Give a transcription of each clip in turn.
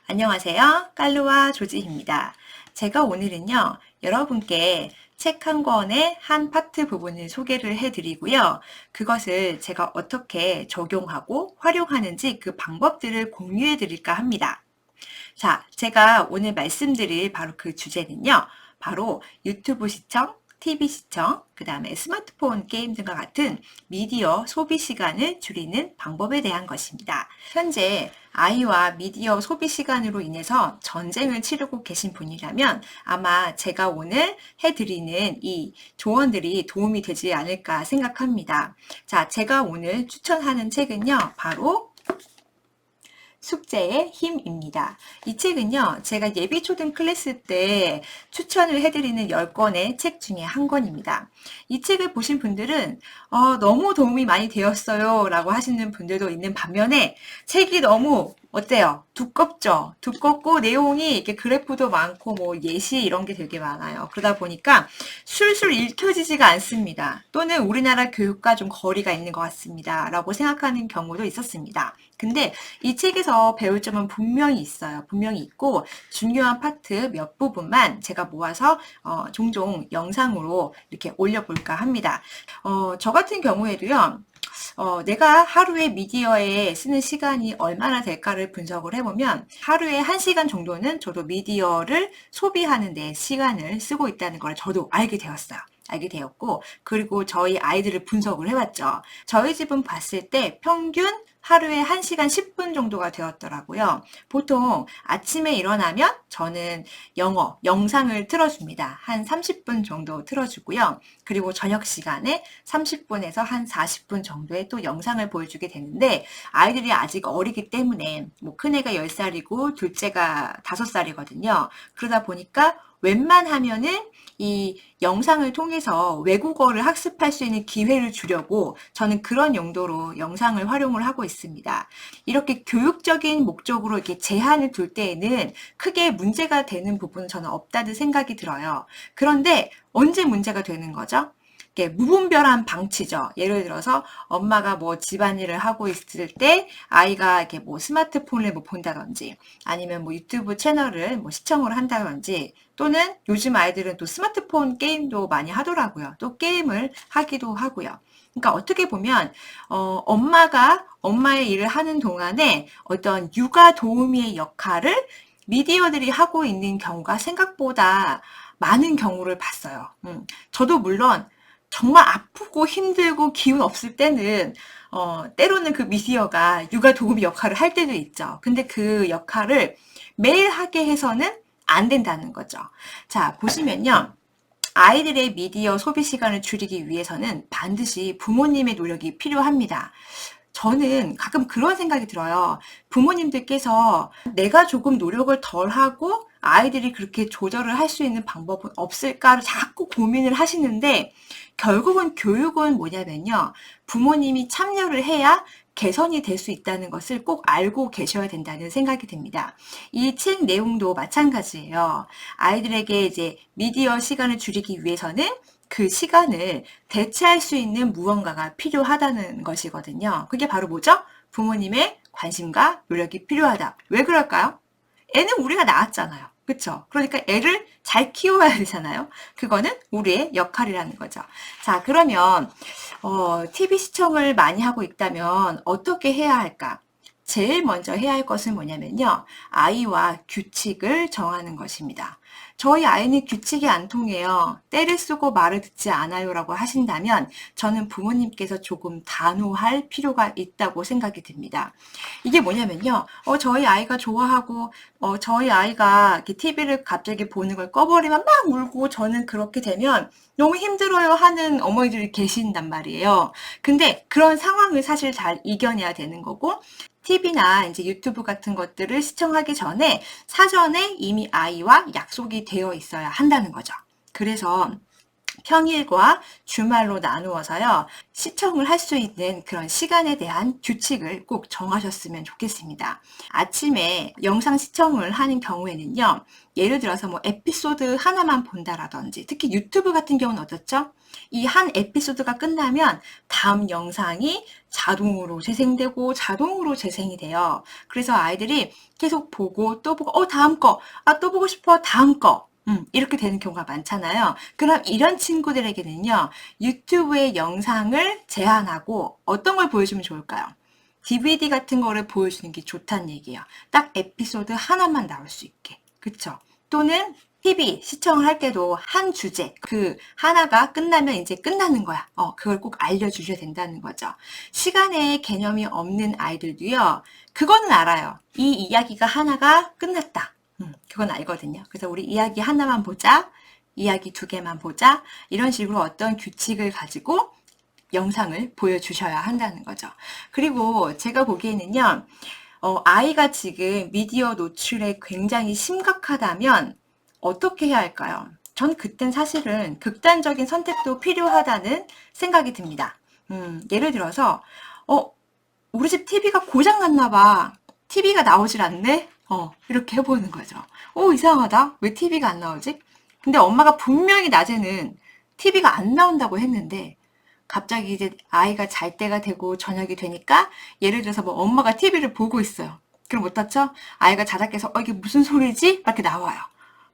안녕하세요. 깔루와 조지입니다. 제가 오늘은요, 여러분께 책 한 권의 한 파트 부분을 소개를 해드리고요. 그것을 제가 어떻게 적용하고 활용하는지 그 방법들을 공유해 드릴까 합니다. 자, 제가 오늘 말씀드릴 바로 그 주제는요, 바로 유튜브 시청, TV 시청, 그 다음에 스마트폰 게임 등과 같은 미디어 소비 시간을 줄이는 방법에 대한 것입니다. 현재 아이와 미디어 소비 시간으로 인해서 전쟁을 치르고 계신 분이라면 아마 제가 오늘 해드리는 이 조언들이 도움이 되지 않을까 생각합니다. 자, 제가 오늘 추천하는 책은요, 바로 숙제의 힘입니다. 이 책은요, 제가 예비 초등 클래스 때 추천을 해드리는 10권의 책 중에 한 권입니다. 이 책을 보신 분들은 너무 도움이 많이 되었어요 라고 하시는 분들도 있는 반면에 책이 너무 어때요? 두껍죠? 두껍고 내용이 이렇게 그래프도 많고 뭐 예시 이런 게 되게 많아요. 그러다 보니까 술술 읽혀지지가 않습니다. 또는 우리나라 교육과 좀 거리가 있는 것 같습니다. 라고 생각하는 경우도 있었습니다. 근데 이 책에서 배울 점은 분명히 있어요. 분명히 있고 중요한 파트 몇 부분만 제가 모아서 종종 영상으로 이렇게 올려볼까 합니다. 저 같은 경우에도요. 내가 하루에 미디어에 쓰는 시간이 얼마나 될까를 분석을 해보면 하루에 1시간 정도는 저도 미디어를 소비하는 데 시간을 쓰고 있다는 걸 저도 알게 되었어요. 알게 되었고, 그리고 저희 아이들을 분석을 해봤죠. 저희 집은 봤을 때 평균 하루에 1시간 10분 정도가 되었더라고요. 보통 아침에 일어나면 저는 영상을 틀어줍니다. 한 30분 정도 틀어주고요. 그리고 저녁 시간에 30분에서 한 40분 정도의 또 영상을 보여주게 되는데 아이들이 아직 어리기 때문에 뭐 큰애가 10살이고 둘째가 5살이거든요. 그러다 보니까 웬만하면은 이 영상을 통해서 외국어를 학습할 수 있는 기회를 주려고 저는 그런 용도로 영상을 활용을 하고 있습니다. 이렇게 교육적인 목적으로 이렇게 제한을 둘 때에는 크게 문제가 되는 부분은 저는 없다는 생각이 들어요. 그런데 언제 문제가 되는 거죠? 이렇게 무분별한 방치죠. 예를 들어서 엄마가 뭐 집안일을 하고 있을 때 아이가 이렇게 뭐 스마트폰을 뭐 본다든지 아니면 뭐 유튜브 채널을 뭐 시청을 한다든지 또는 요즘 아이들은 또 스마트폰 게임도 많이 하더라고요. 또 게임을 하기도 하고요. 그러니까 어떻게 보면 엄마가 엄마의 일을 하는 동안에 어떤 육아 도우미의 역할을 미디어들이 하고 있는 경우가 생각보다 많은 경우를 봤어요. 저도 물론 정말 아프고 힘들고 기운 없을 때는 때로는 그 미디어가 육아 도우미 역할을 할 때도 있죠. 근데 그 역할을 매일 하게 해서는 안 된다는 거죠. 자, 보시면요. 아이들의 미디어 소비 시간을 줄이기 위해서는 반드시 부모님의 노력이 필요합니다. 저는 가끔 그런 생각이 들어요. 부모님들께서 내가 조금 노력을 덜 하고 아이들이 그렇게 조절을 할 수 있는 방법은 없을까를 자꾸 고민을 하시는데 결국은 교육은 뭐냐면요. 부모님이 참여를 해야 개선이 될 수 있다는 것을 꼭 알고 계셔야 된다는 생각이 듭니다. 이 책 내용도 마찬가지예요. 아이들에게 이제 미디어 시간을 줄이기 위해서는 그 시간을 대체할 수 있는 무언가가 필요하다는 것이거든요. 그게 바로 뭐죠? 부모님의 관심과 노력이 필요하다. 왜 그럴까요? 애는 우리가 낳았잖아요. 그쵸? 그러니까 애를 잘 키워야 되잖아요. 그거는 우리의 역할이라는 거죠. 자, 그러면 TV 시청을 많이 하고 있다면 어떻게 해야 할까? 제일 먼저 해야 할 것은 뭐냐면요. 아이와 규칙을 정하는 것입니다. 저희 아이는 규칙이 안 통해요. 때를 쓰고 말을 듣지 않아요 라고 하신다면 저는 부모님께서 조금 단호할 필요가 있다고 생각이 듭니다. 이게 뭐냐면요. 저희 아이가 좋아하고 저희 아이가 이렇게 TV를 갑자기 보는 걸 꺼버리면 막 울고 저는 그렇게 되면 너무 힘들어요 하는 어머니들이 계신단 말이에요. 근데 그런 상황을 사실 잘 이겨내야 되는 거고 TV나 이제 유튜브 같은 것들을 시청하기 전에 사전에 이미 아이와 약속이 되어 있어야 한다는 거죠. 그래서 평일과 주말로 나누어서요, 시청을 할 수 있는 그런 시간에 대한 규칙을 꼭 정하셨으면 좋겠습니다. 아침에 영상 시청을 하는 경우에는요, 예를 들어서 뭐 에피소드 하나만 본다라든지, 특히 유튜브 같은 경우는 어떻죠? 이 한 에피소드가 끝나면 다음 영상이 자동으로 재생되고 자동으로 재생이 돼요. 그래서 아이들이 계속 보고 또 보고, 다음 거, 또 보고 싶어, 다음 거. 이렇게 되는 경우가 많잖아요. 그럼 이런 친구들에게는요, 유튜브의 영상을 제한하고 어떤 걸 보여주면 좋을까요? DVD 같은 거를 보여주는 게 좋다는 얘기예요. 딱 에피소드 하나만 나올 수 있게. 그쵸? 또는 TV 시청을 할 때도 한 주제, 그 하나가 끝나면 이제 끝나는 거야. 그걸 꼭 알려주셔야 된다는 거죠. 시간의 개념이 없는 아이들도요, 그거는 알아요. 이 이야기가 하나가 끝났다. 그건 알거든요. 그래서 우리 이야기 하나만 보자, 이야기 두 개만 보자, 이런 식으로 어떤 규칙을 가지고 영상을 보여주셔야 한다는 거죠. 그리고 제가 보기에는요, 아이가 지금 미디어 노출에 굉장히 심각하다면 어떻게 해야 할까요? 전 그땐 사실은 극단적인 선택도 필요하다는 생각이 듭니다. 예를 들어서, 우리 집 TV가 고장났나 봐. TV가 나오질 않네? 이렇게 해보는 거죠. 이상하다. 왜 TV가 안 나오지? 근데 엄마가 분명히 낮에는 TV가 안 나온다고 했는데, 갑자기 이제 아이가 잘 때가 되고 저녁이 되니까, 예를 들어서 뭐 엄마가 TV를 보고 있어요. 그럼 어떻죠? 아이가 자다 깨서, 이게 무슨 소리지? 이렇게 나와요.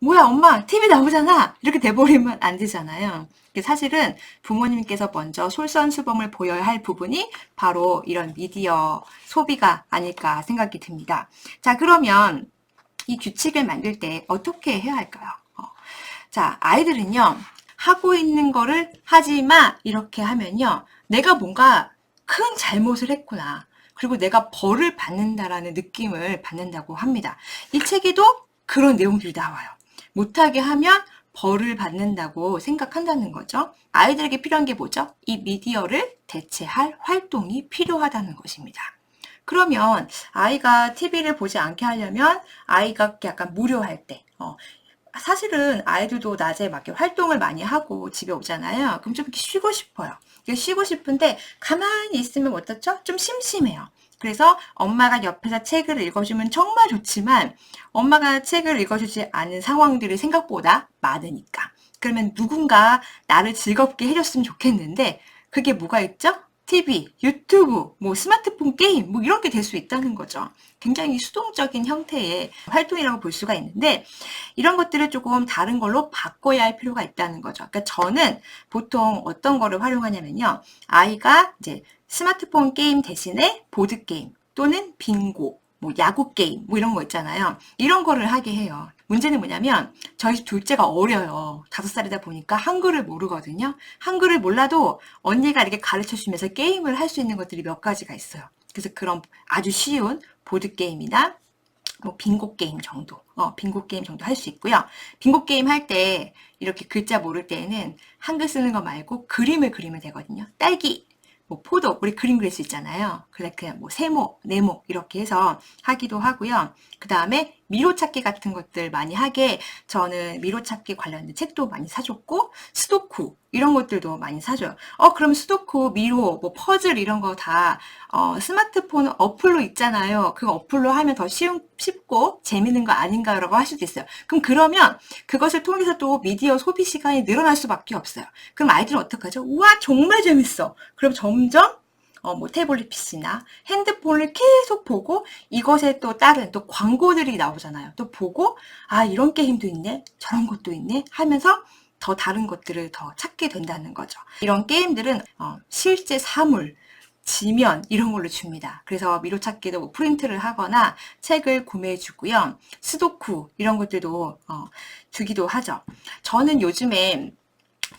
뭐야, 엄마, TV 나오잖아! 이렇게 돼버리면 안 되잖아요. 사실은 부모님께서 먼저 솔선수범을 보여야 할 부분이 바로 이런 미디어 소비가 아닐까 생각이 듭니다. 자, 그러면 이 규칙을 만들 때 어떻게 해야 할까요? 자, 아이들은요, 하고 있는 거를 하지 마! 이렇게 하면요, 내가 뭔가 큰 잘못을 했구나. 그리고 내가 벌을 받는다라는 느낌을 받는다고 합니다. 이 책에도 그런 내용들이 나와요. 못하게 하면 벌을 받는다고 생각한다는 거죠. 아이들에게 필요한 게 뭐죠? 이 미디어를 대체할 활동이 필요하다는 것입니다. 그러면 아이가 TV를 보지 않게 하려면 아이가 약간 무료할 때, 사실은 아이들도 낮에 막 이렇게 활동을 많이 하고 집에 오잖아요. 그럼 좀 이렇게 쉬고 싶어요. 쉬고 싶은데 가만히 있으면 어떻죠? 좀 심심해요. 그래서 엄마가 옆에서 책을 읽어주면 정말 좋지만 엄마가 책을 읽어주지 않은 상황들이 생각보다 많으니까. 그러면 누군가 나를 즐겁게 해줬으면 좋겠는데 그게 뭐가 있죠? TV, 유튜브, 뭐 스마트폰 게임, 뭐 이런 게 될 수 있다는 거죠. 굉장히 수동적인 형태의 활동이라고 볼 수가 있는데 이런 것들을 조금 다른 걸로 바꿔야 할 필요가 있다는 거죠. 그러니까 저는 보통 어떤 거를 활용하냐면요. 아이가 이제 스마트폰 게임 대신에 보드 게임 또는 빙고, 뭐 야구 게임, 뭐 이런 거 있잖아요. 이런 거를 하게 해요. 문제는 뭐냐면 저희 집 둘째가 어려요. 5살이다 보니까 한글을 모르거든요. 한글을 몰라도 언니가 이렇게 가르쳐주면서 게임을 할 수 있는 것들이 몇 가지가 있어요. 그래서 그런 아주 쉬운 보드게임이나 뭐 빙고 게임 정도, 빙고 게임 정도 할 수 있고요. 빙고 게임 할 때 이렇게 글자 모를 때에는 한글 쓰는 거 말고 그림을 그리면 되거든요. 딸기, 뭐 포도, 우리 그림 그릴 수 있잖아요. 그냥 뭐 세모, 네모 이렇게 해서 하기도 하고요. 그 다음에 미로찾기 같은 것들 많이 하게 저는 미로찾기 관련된 책도 많이 사줬고 스도쿠 이런 것들도 많이 사줘요. 그럼 스도쿠, 미로, 뭐 퍼즐 이런 거 다 스마트폰 어플로 있잖아요. 그 어플로 하면 더 쉽고 재밌는 거 아닌가라고 할 수도 있어요. 그러면 그것을 통해서 또 미디어 소비 시간이 늘어날 수밖에 없어요. 그럼 아이들은 어떡하죠? 우와, 정말 재밌어. 그럼 점점 뭐 태블릿 PC나 핸드폰을 계속 보고 이것에 또 다른 또 광고들이 나오잖아요. 또 보고 이런 게임도 있네, 저런 것도 있네 하면서 더 다른 것들을 더 찾게 된다는 거죠. 이런 게임들은 실제 사물, 지면 이런 걸로 줍니다. 그래서 미로찾기도 뭐 프린트를 하거나 책을 구매해 주고요. 스도쿠 이런 것들도 주기도 하죠. 저는 요즘에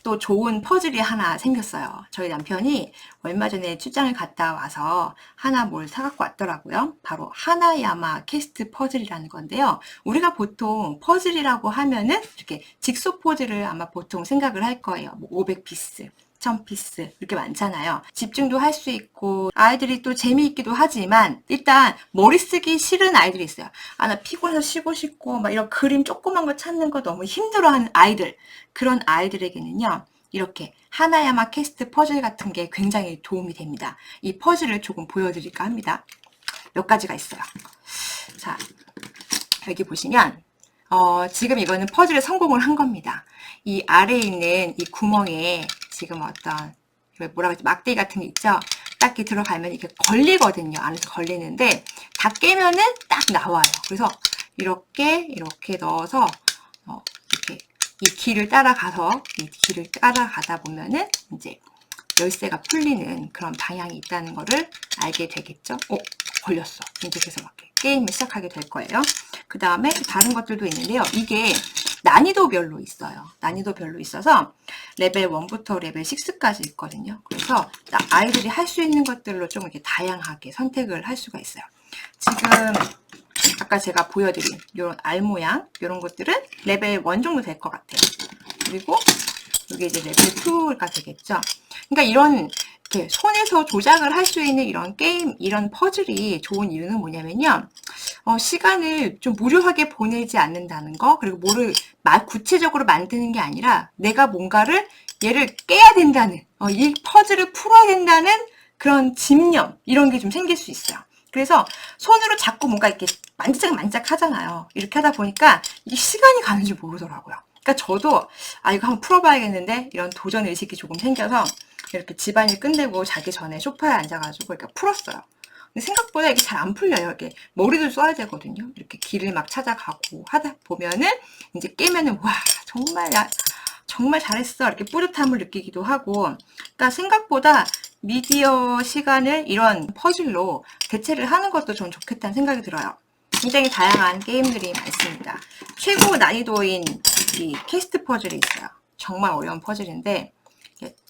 또 좋은 퍼즐이 하나 생겼어요. 저희 남편이 얼마 전에 출장을 갔다 와서 하나 뭘 사갖고 왔더라고요. 바로 하나야마 캐스트 퍼즐이라는 건데요. 우리가 보통 퍼즐이라고 하면은 이렇게 직소 퍼즐을 아마 보통 생각을 할 거예요. 뭐 500피스. 1000피스 이렇게 많잖아요. 집중도 할 수 있고 아이들이 또 재미있기도 하지만 일단 머리 쓰기 싫은 아이들이 있어요. 나 피곤해서 쉬고 싶고 막 이런 그림 조그만 거 찾는 거 너무 힘들어하는 아이들, 그런 아이들에게는요 이렇게 하나야마 캐스트 퍼즐 같은 게 굉장히 도움이 됩니다. 이 퍼즐을 조금 보여드릴까 합니다. 몇 가지가 있어요. 자, 여기 보시면 지금 이거는 퍼즐에 성공을 한 겁니다. 이 아래에 있는 이 구멍에 지금 어떤 뭐라고 하지, 막대기 같은 게 있죠? 딱 이렇게 들어가면 이렇게 걸리거든요. 안에서 걸리는데 다 깨면은 딱 나와요. 그래서 이렇게 넣어서 이렇게 이 길을 따라가다 보면은 이제 열쇠가 풀리는 그런 방향이 있다는 거를 알게 되겠죠. 걸렸어. 이제 그래서 막 게임을 시작하게 될 거예요. 그 다음에 다른 것들도 있는데요. 이게 난이도별로 있어요. 난이도별로 있어서 레벨 1부터 레벨 6까지 있거든요. 그래서 아이들이 할 수 있는 것들로 좀 이렇게 다양하게 선택을 할 수가 있어요. 지금 아까 제가 보여드린 이런 알 모양 이런 것들은 레벨 1 정도 될 것 같아요. 그리고 이게 이제 레벨 2가 되겠죠. 그러니까 이런 이렇게 손에서 조작을 할 수 있는 이런 게임, 이런 퍼즐이 좋은 이유는 뭐냐면요. 시간을 좀 무료하게 보내지 않는다는 거, 그리고 뭐를 구체적으로 만드는 게 아니라 내가 뭔가를 얘를 깨야 된다는, 이 퍼즐을 풀어야 된다는 그런 집념, 이런 게 좀 생길 수 있어요. 그래서 손으로 자꾸 뭔가 이렇게 만지작 하잖아요. 이렇게 하다 보니까 이게 시간이 가는 줄 모르더라고요. 그러니까 저도 이거 한번 풀어봐야겠는데 이런 도전 의식이 조금 생겨서 이렇게 집안일 끝내고 자기 전에 소파에 앉아가지고 이렇게 풀었어요. 근데 생각보다 이게 잘 안 풀려요. 이렇게 머리도 써야 되거든요. 이렇게 길을 막 찾아가고 하다 보면은 이제 깨면은 와 정말 잘했어 이렇게 뿌듯함을 느끼기도 하고, 그러니까 생각보다 미디어 시간을 이런 퍼즐로 대체를 하는 것도 좀 좋겠다는 생각이 들어요. 굉장히 다양한 게임들이 많습니다. 최고 난이도인 이 캐스트 퍼즐이 있어요. 정말 어려운 퍼즐인데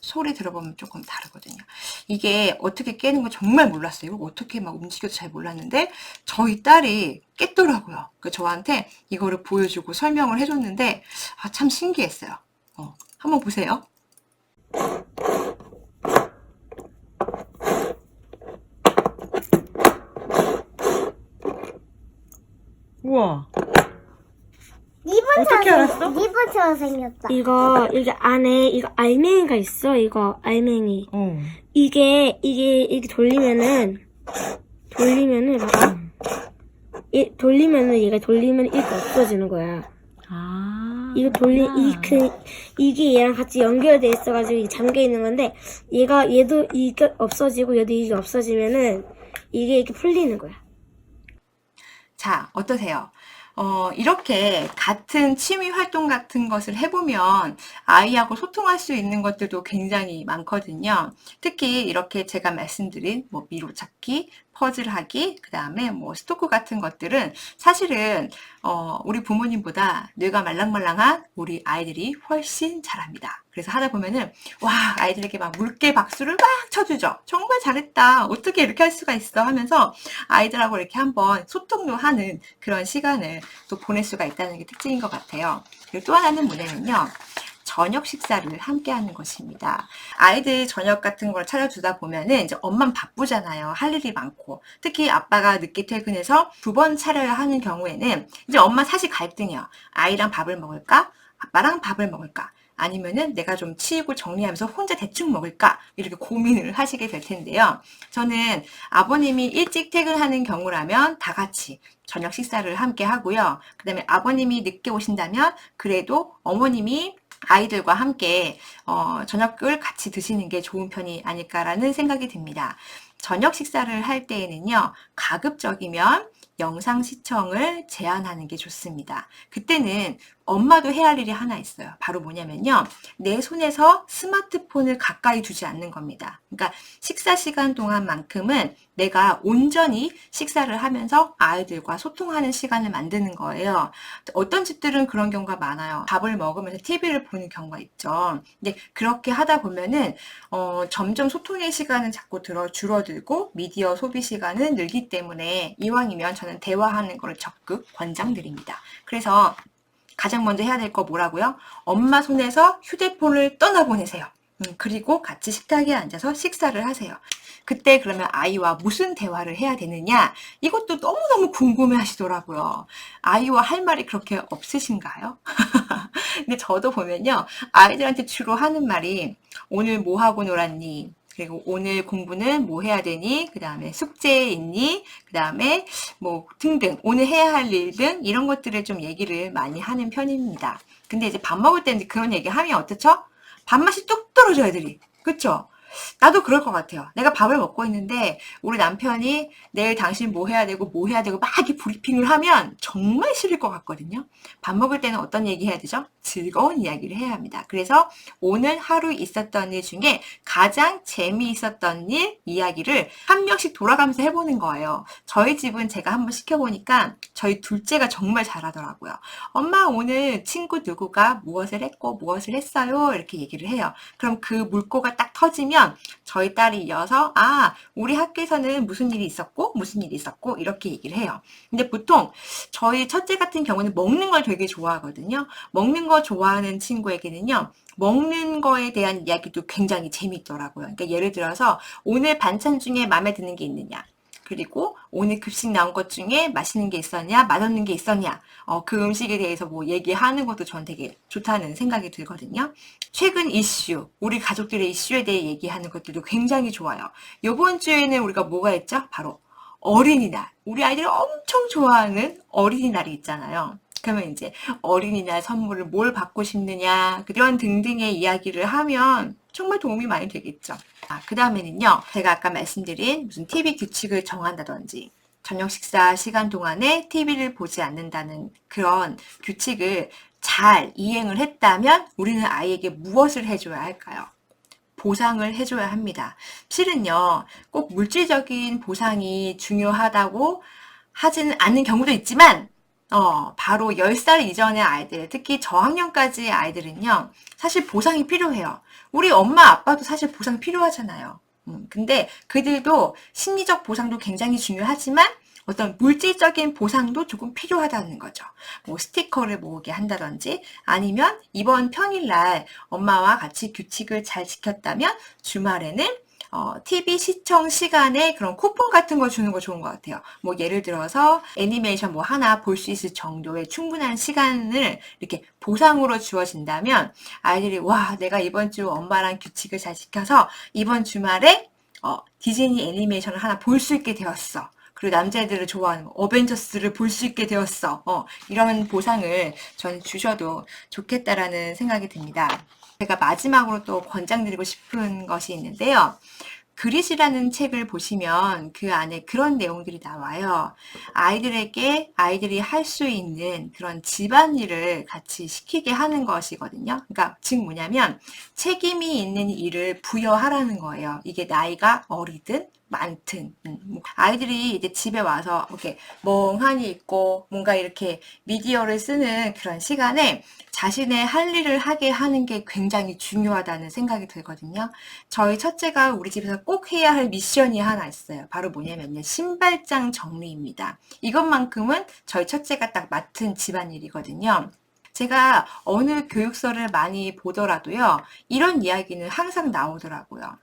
소리 들어보면 조금 다르거든요. 이게 어떻게 깨는 거 정말 몰랐어요. 이거 어떻게 막 움직여도 잘 몰랐는데 저희 딸이 깼더라고요. 저한테 이거를 보여주고 설명을 해줬는데 참 신기했어요. 한번 보세요. 우와. 어떻게 알았어? 리본처럼 생겼다. 이거 안에 이거 알맹이가 있어. 이거 알맹이. 이게 돌리면은 봐봐. 돌리면은 얘가 돌리면 이렇게 없어지는 거야. 이게 얘랑 같이 연결돼 있어가지고 이게 잠겨 있는 건데 얘도 이게 없어지고 얘도 이게 없어지면은 이게 이렇게 풀리는 거야. 자, 어떠세요? 이렇게 같은 취미 활동 같은 것을 해보면 아이하고 소통할 수 있는 것들도 굉장히 많거든요. 특히 이렇게 제가 말씀드린 미로 찾기, 퍼즐 하기, 그 다음에 스토크 같은 것들은 사실은 우리 부모님보다 뇌가 말랑말랑한 우리 아이들이 훨씬 잘합니다. 그래서 하다 보면은 와, 아이들에게 막 물개 박수를 막 쳐주죠. 정말 잘했다. 어떻게 이렇게 할 수가 있어 하면서 아이들하고 이렇게 한번 소통도 하는 그런 시간을 또 보낼 수가 있다는 게 특징인 것 같아요. 그리고 또 하나는 뭐냐면요. 저녁 식사를 함께 하는 것입니다. 아이들 저녁 같은 걸 차려주다 보면은 이제 엄마는 바쁘잖아요. 할 일이 많고. 특히 아빠가 늦게 퇴근해서 2번 차려야 하는 경우에는 이제 엄마 사실 갈등이에요. 아이랑 밥을 먹을까? 아빠랑 밥을 먹을까? 아니면은 내가 좀 치우고 정리하면서 혼자 대충 먹을까? 이렇게 고민을 하시게 될 텐데요. 저는 아버님이 일찍 퇴근하는 경우라면 다 같이 저녁 식사를 함께 하고요. 그 다음에 아버님이 늦게 오신다면 그래도 어머님이 아이들과 함께 저녁을 같이 드시는 게 좋은 편이 아닐까라는 생각이 듭니다. 저녁 식사를 할 때에는요, 가급적이면 영상 시청을 제한하는 게 좋습니다. 그때는 엄마도 해야 할 일이 하나 있어요. 바로 뭐냐면요. 내 손에서 스마트폰을 가까이 두지 않는 겁니다. 그러니까 식사 시간 동안만큼은 내가 온전히 식사를 하면서 아이들과 소통하는 시간을 만드는 거예요. 어떤 집들은 그런 경우가 많아요. 밥을 먹으면서 TV를 보는 경우가 있죠. 근데 그렇게 하다 보면은 점점 소통의 시간은 자꾸 줄어들고 미디어 소비 시간은 늘기 때문에 이왕이면 저는 대화하는 걸 적극 권장드립니다. 그래서 가장 먼저 해야 될 거 뭐라고요? 엄마 손에서 휴대폰을 떠나보내세요. 그리고 같이 식탁에 앉아서 식사를 하세요. 그때 그러면 아이와 무슨 대화를 해야 되느냐? 이것도 너무너무 궁금해 하시더라고요. 아이와 할 말이 그렇게 없으신가요? 근데 저도 보면요, 아이들한테 주로 하는 말이 오늘 뭐 하고 놀았니? 그리고 오늘 공부는 뭐 해야 되니? 그 다음에 숙제 있니? 그 다음에 뭐 등등, 오늘 해야 할 일 등 이런 것들을 좀 얘기를 많이 하는 편입니다. 근데 이제 밥 먹을 때는 그런 얘기 하면 어떻죠? 밥맛이 뚝 떨어져, 애들이. 그쵸? 나도 그럴 것 같아요. 내가 밥을 먹고 있는데 우리 남편이 내일 당신 뭐 해야 되고 뭐 해야 되고 막 이렇게 브리핑을 하면 정말 싫을 것 같거든요. 밥 먹을 때는 어떤 얘기 해야 되죠? 즐거운 이야기를 해야 합니다. 그래서 오늘 하루 있었던 일 중에 가장 재미있었던 일 이야기를 한 명씩 돌아가면서 해보는 거예요. 저희 집은 제가 한번 시켜보니까 저희 둘째가 정말 잘하더라고요. 엄마 오늘 친구 누구가 무엇을 했고 무엇을 했어요? 이렇게 얘기를 해요. 그럼 그 물꼬가 딱 터지면 저희 딸이 이어서 우리 학교에서는 무슨 일이 있었고 무슨 일이 있었고 이렇게 얘기를 해요. 근데 보통 저희 첫째 같은 경우는 먹는 걸 되게 좋아하거든요. 먹는 거 좋아하는 친구에게는요. 먹는 거에 대한 이야기도 굉장히 재미있더라고요. 그러니까 예를 들어서 오늘 반찬 중에 마음에 드는 게 있느냐. 그리고 오늘 급식 나온 것 중에 맛있는 게 있었냐, 맛없는 게 있었냐, 그 음식에 대해서 뭐 얘기하는 것도 전 되게 좋다는 생각이 들거든요. 최근 이슈, 우리 가족들의 이슈에 대해 얘기하는 것들도 굉장히 좋아요. 요번 주에는 우리가 뭐가 있죠? 바로 어린이날. 우리 아이들이 엄청 좋아하는 어린이날이 있잖아요. 그러면 이제 어린이날 선물을 뭘 받고 싶느냐, 그런 등등의 이야기를 하면 정말 도움이 많이 되겠죠. 그 다음에는요, 제가 아까 말씀드린 무슨 TV 규칙을 정한다든지, 저녁 식사 시간 동안에 TV를 보지 않는다는 그런 규칙을 잘 이행을 했다면 우리는 아이에게 무엇을 해줘야 할까요? 보상을 해줘야 합니다. 실은요, 꼭 물질적인 보상이 중요하다고 하지는 않는 경우도 있지만, 바로 10살 이전의 아이들, 특히 저학년까지의 아이들은요, 사실 보상이 필요해요. 우리 엄마, 아빠도 사실 보상 필요하잖아요. 근데 그들도 심리적 보상도 굉장히 중요하지만 어떤 물질적인 보상도 조금 필요하다는 거죠. 뭐 스티커를 모으게 한다든지 아니면 이번 평일날 엄마와 같이 규칙을 잘 지켰다면 주말에는 TV 시청 시간에 그런 쿠폰 같은 거 주는 거 좋은 것 같아요. 뭐 예를 들어서 애니메이션 뭐 하나 볼 수 있을 정도의 충분한 시간을 이렇게 보상으로 주어진다면 아이들이 와, 내가 이번 주 엄마랑 규칙을 잘 지켜서 이번 주말에 디즈니 애니메이션을 하나 볼 수 있게 되었어. 그리고 남자애들을 좋아하는 어벤져스를 볼 수 있게 되었어. 이런 보상을 저는 주셔도 좋겠다라는 생각이 듭니다. 제가 마지막으로 또 권장드리고 싶은 것이 있는데요. 그릿이라는 책을 보시면 그 안에 그런 내용들이 나와요. 아이들에게 아이들이 할 수 있는 그런 집안일을 같이 시키게 하는 것이거든요. 그러니까 즉 뭐냐면 책임이 있는 일을 부여하라는 거예요. 이게 나이가 어리든 많든 아이들이 이제 집에 와서 이렇게 멍하니 있고 뭔가 이렇게 미디어를 쓰는 그런 시간에 자신의 할 일을 하게 하는 게 굉장히 중요하다는 생각이 들거든요. 저희 첫째가 우리 집에서 꼭 해야 할 미션이 하나 있어요. 바로 뭐냐면요. 신발장 정리입니다. 이것만큼은 저희 첫째가 딱 맡은 집안일이거든요. 제가 어느 교육서를 많이 보더라도요. 이런 이야기는 항상 나오더라고요.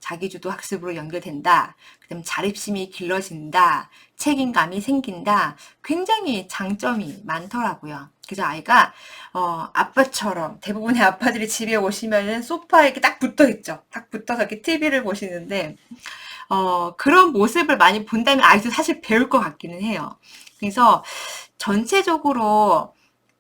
자기주도 학습으로 연결된다. 그다음 자립심이 길러진다. 책임감이 생긴다. 굉장히 장점이 많더라고요. 그래서 아이가 아빠처럼 대부분의 아빠들이 집에 오시면은 소파에 이렇게 딱 붙어 있죠. 딱 붙어서 이렇게 TV를 보시는데 그런 모습을 많이 본다면 아이도 사실 배울 것 같기는 해요. 그래서 전체적으로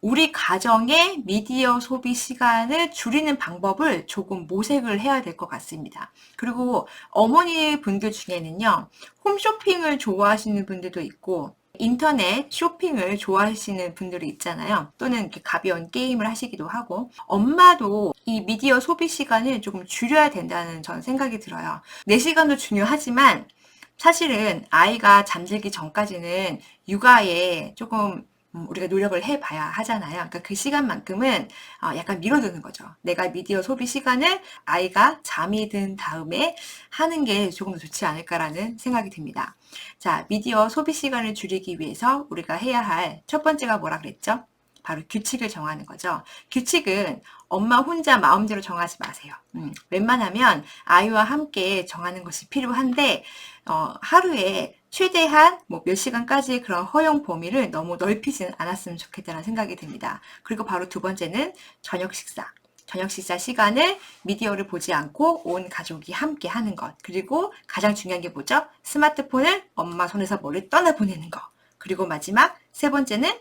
우리 가정의 미디어 소비 시간을 줄이는 방법을 조금 모색을 해야 될 것 같습니다. 그리고 어머니 분들 중에는요, 홈쇼핑을 좋아하시는 분들도 있고, 인터넷 쇼핑을 좋아하시는 분들이 있잖아요. 또는 이렇게 가벼운 게임을 하시기도 하고, 엄마도 이 미디어 소비 시간을 조금 줄여야 된다는 전 생각이 들어요. 내 시간도 중요하지만, 사실은 아이가 잠들기 전까지는 육아에 조금 우리가 노력을 해봐야 하잖아요. 그러니까 그 시간만큼은 약간 미뤄두는 거죠. 내가 미디어 소비 시간을 아이가 잠이 든 다음에 하는 게 조금 더 좋지 않을까라는 생각이 듭니다. 자, 미디어 소비 시간을 줄이기 위해서 우리가 해야 할 첫 번째가 뭐라 그랬죠? 바로 규칙을 정하는 거죠. 규칙은 엄마 혼자 마음대로 정하지 마세요. 웬만하면 아이와 함께 정하는 것이 필요한데 하루에 최대한 뭐 몇 시간까지의 그런 허용 범위를 너무 넓히지는 않았으면 좋겠다는 생각이 듭니다. 그리고 바로 두 번째는 저녁 식사. 저녁 식사 시간을 미디어를 보지 않고 온 가족이 함께 하는 것. 그리고 가장 중요한 게 뭐죠? 스마트폰을 엄마 손에서 멀리 떠나보내는 것. 그리고 마지막 세 번째는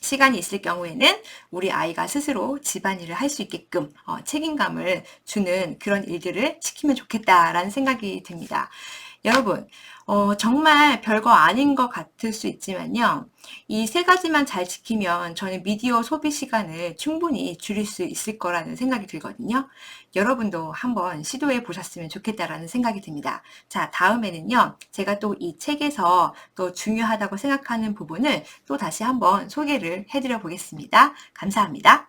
시간이 있을 경우에는 우리 아이가 스스로 집안일을 할 수 있게끔 책임감을 주는 그런 일들을 시키면 좋겠다라는 생각이 듭니다. 여러분, 정말 별거 아닌 것 같을 수 있지만요. 이 세 가지만 잘 지키면 저는 미디어 소비 시간을 충분히 줄일 수 있을 거라는 생각이 들거든요. 여러분도 한번 시도해 보셨으면 좋겠다라는 생각이 듭니다. 자, 다음에는요. 제가 또 이 책에서 또 중요하다고 생각하는 부분을 또 다시 한번 소개를 해드려 보겠습니다. 감사합니다.